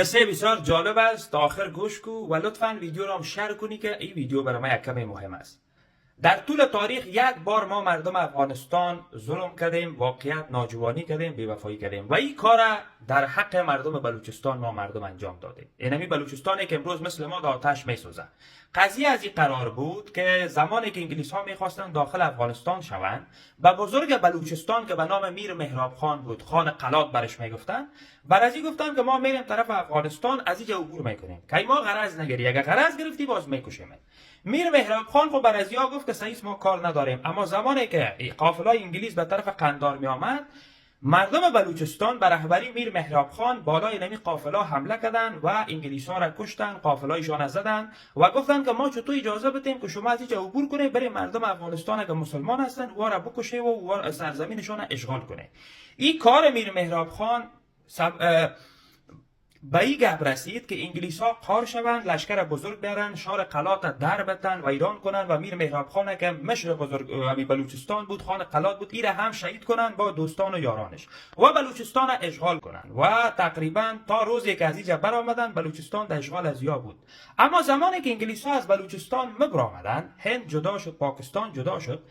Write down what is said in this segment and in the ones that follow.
قصه بسیار جالب است، تا آخر گوش کو و لطفاً ویدیو را هم شیر کنی که این ویدیو برای ما یک کمی مهم است. در طول تاریخ یک بار ما مردم افغانستان ظلم کردیم، واقعیت ناجوانی کردیم، بی‌وفایی کردیم و این کار در حق مردم بلوچستان ما مردم انجام دادیم. اینمی بلوچستانی که امروز مثل ما در آتش میسوزه. قضیه از این قرار بود که زمانی که انگلیس ها میخواستن داخل افغانستان شوند، به بزرگ بلوچستان که به نام میر مهراب خان بود، خان قلات برش میگفتن، بر از این گفتن که ما میریم طرف افغانستان، از اینجا عبور میکنیم که ما غرض نگیری، اگر غرض گرفتی باز میکشیم. میر مهراب خان خب بر از گفت که صحیح ما کار نداریم، اما زمانی که قافلای انگلیس به طرف قندار می آمد، مردم بلوچستان به رهبری میر مهراب خان بالای نمی قافلا حمله کردند و انگلیس ها را کشتن، قافلایشان زدند و گفتند که ما چطور اجازه بدیم که شما از اینجا عبور کنید برای مردم افغانستان که مسلمان هستند و را بکشه و سرزمینشان اشغال کنه. این کار میر مهراب خان به این گپ رسید که انگلیس ها قار شوند، لشکر بزرگ بیارن، شهر قلات در بتن و ایران کنن و میر مهراب خان که مشر بزرگ بلوچستان بود، خان قلات بود، این هم شهید کنن با دوستان و یارانش و بلوچستان را اشغال کنن و تقریبا تا روزی که از اینجا برآمدن بلوچستان در اشغال از یا بود. اما زمانی که انگلیس ها از بلوچستان برآمدن، هند جدا شد، پاکستان جدا شد،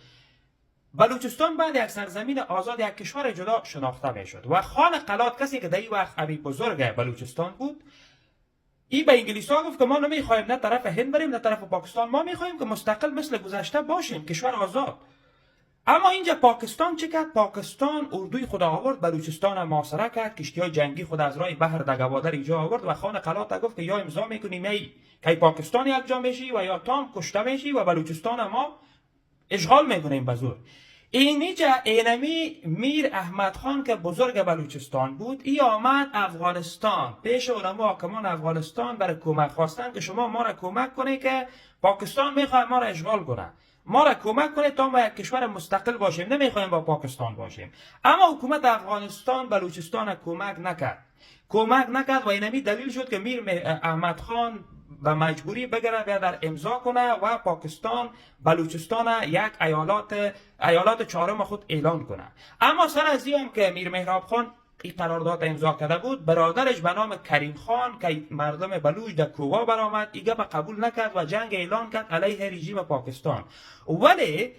بلوچستان بعد یک سرزمین آزاد، یک کشور جدا شناخته می شد و خان قلات کسی که در این وقت ابی بزرگ بلوچستان بود، این به انگلیس ها گفت که ما نمیخوایم نه طرف هند بریم نه طرف پاکستان، ما میخوایم که مستقل مثل گذشته باشیم، کشور آزاد. اما اینجا پاکستان چه کرد؟ پاکستان اردوی خود آورد، بلوچستان محاصره کرد، کشتی‌های جنگی خود از راه بحر دگوادر اینجا آورد و خان قلات گفت که یا امضا میکنیم ای که پاکستان یکجا میشی و یا تام کشته میشی و بلوچستان ما اشغال میکنیم به زور. اینجا اینمی میر احمد خان که بزرگ بلوچستان بود، ای آمد افغانستان پیش علما حاکمان افغانستان برای کمک خواستن که شما ما را کمک کنه که پاکستان میخواد ما را اشغال کنه، ما را کمک کنه تا ما یک کشور مستقل باشیم، نمیخوایم با پاکستان باشیم. اما حکومت افغانستان بلوچستان کمک نکرد و اینمی دلیل شد که میر احمد خان به مجبوری بگره در امضا کنه و پاکستان بلوچستان یک ایالات چهارم خود اعلان کنه. اما سر از این که میر مهراب خان این قرارداد امضا کرده بود، برادرش به نام کریم خان که مردم بلوچ در کوبا برآمد، ایگه به قبول نکرد و جنگ اعلان کرد علیه رژیم پاکستان. ولی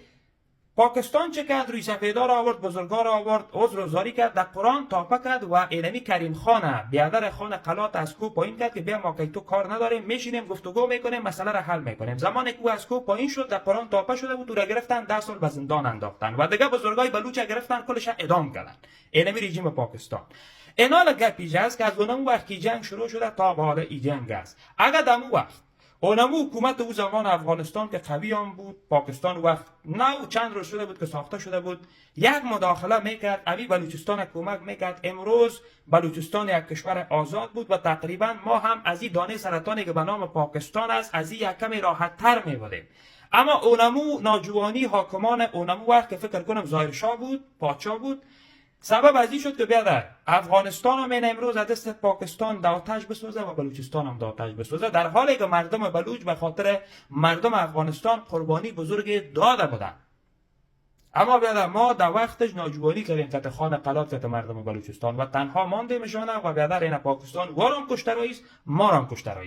پاکستان چه کرد؟ روی سفیدار آورد، بزرگار آورد، عذرگزاری کرد، در قرآن تاپه کرد و اینمی کریم خانه بیادر خان قلات از کو پایین کرد که بیا ما که تو کار نداریم، میشینیم گفتگو میکنیم، مسئله را حل میکنیم. زمانی که او از کو پایین شد، در قرآن تاپه شده بود، او را گرفتن 10 سال به زندان انداختن و دیگه بزرگای بلوچ گرفتن کلش اعدام کردن. اینمی رژیم پاکستان. اینا گپی است که از اون وقت جنگ شروع شده تا به حال این جنگ است. اگر دمو وقت اونمو حکومت او زمان افغانستان که قوی هم بود، پاکستان وقت نو چند روز شده بود که ساخته شده بود، یک مداخله میکرد، ابی بلوچستان کمک میکرد. امروز بلوچستان یک کشور آزاد بود و تقریبا ما هم از این دانه سرطانی که به نام پاکستان است از این یک کمی راحت تر میبودیم. اما اونمو ناجوانی حاکمان اونمو وقت که فکر کنم ظاهر شاه بود، پادشاه بود، سبب از این شد که بیادر افغانستان هم این امروز از دست پاکستان در آتش بسوزه و بلوچستان هم در آتش بسوزه، در حالی که مردم بلوچ به خاطر مردم افغانستان قربانی بزرگ داده بودن. اما بیادر ما در وقتش ناجوانی کردیم تحت خان قلات تحت مردم بلوچستان و تنها ماندیمشان و بیادر این پاکستان وارم کشته رئیس، ما هم کشته رئیس.